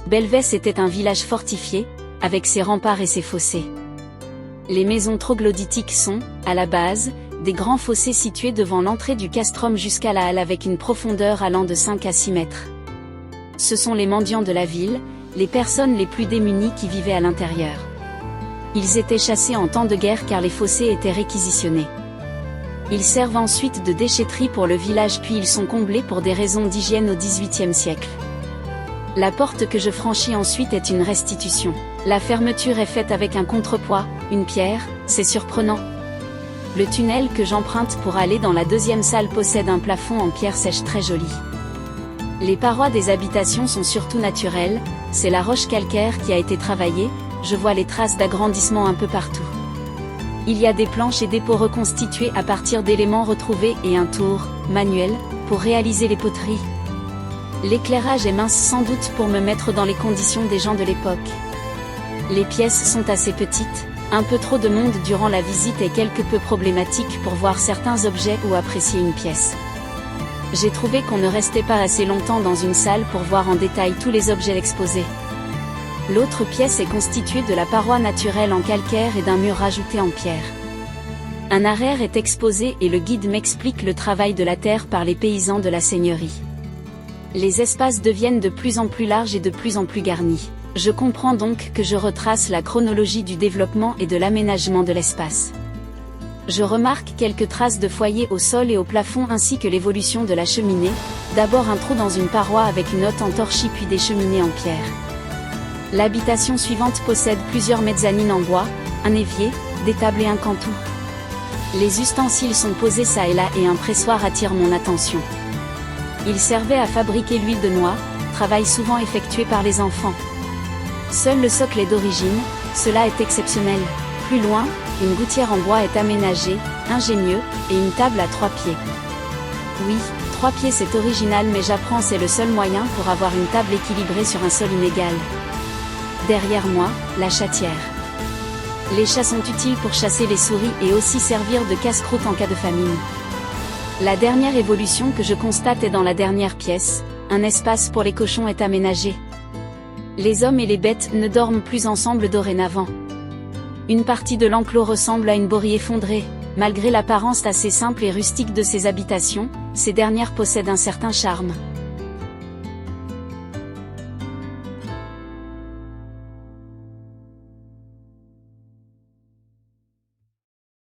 Belvès était un village fortifié, avec ses remparts et ses fossés. Les maisons troglodytiques sont, à la base, des grands fossés situés devant l'entrée du castrum jusqu'à la halle avec une profondeur allant de 5 à 6 mètres. Ce sont les mendiants de la ville, les personnes les plus démunies qui vivaient à l'intérieur. Ils étaient chassés en temps de guerre car les fossés étaient réquisitionnés. Ils servent ensuite de déchetterie pour le village puis ils sont comblés pour des raisons d'hygiène au XVIIIe siècle. La porte que je franchis ensuite est une restitution. La fermeture est faite avec un contrepoids, une pierre, c'est surprenant. Le tunnel que j'emprunte pour aller dans la deuxième salle possède un plafond en pierre sèche très joli. Les parois des habitations sont surtout naturelles, c'est la roche calcaire qui a été travaillée, je vois les traces d'agrandissement un peu partout. Il y a des planches et des pots reconstitués à partir d'éléments retrouvés et un tour, manuel, pour réaliser les poteries. L'éclairage est mince sans doute pour me mettre dans les conditions des gens de l'époque. Les pièces sont assez petites, un peu trop de monde durant la visite est quelque peu problématique pour voir certains objets ou apprécier une pièce. J'ai trouvé qu'on ne restait pas assez longtemps dans une salle pour voir en détail tous les objets exposés. L'autre pièce est constituée de la paroi naturelle en calcaire et d'un mur rajouté en pierre. Un arrière est exposé et le guide m'explique le travail de la terre par les paysans de la seigneurie. Les espaces deviennent de plus en plus larges et de plus en plus garnis. Je comprends donc que je retrace la chronologie du développement et de l'aménagement de l'espace. Je remarque quelques traces de foyers au sol et au plafond ainsi que l'évolution de la cheminée, d'abord un trou dans une paroi avec une hotte en torchis puis des cheminées en pierre. L'habitation suivante possède plusieurs mezzanines en bois, un évier, des tables et un cantou. Les ustensiles sont posés çà et là et un pressoir attire mon attention. Il servait à fabriquer l'huile de noix, travail souvent effectué par les enfants. Seul le socle est d'origine, cela est exceptionnel. Plus loin, une gouttière en bois est aménagée, ingénieux, et une table à 3 pieds. Oui, 3 pieds c'est original mais j'apprends c'est le seul moyen pour avoir une table équilibrée sur un sol inégal. Derrière moi, la chatière. Les chats sont utiles pour chasser les souris et aussi servir de casse-croûte en cas de famine. La dernière évolution que je constate est dans la dernière pièce, un espace pour les cochons est aménagé. Les hommes et les bêtes ne dorment plus ensemble dorénavant. Une partie de l'enclos ressemble à une borie effondrée, malgré l'apparence assez simple et rustique de ces habitations, ces dernières possèdent un certain charme.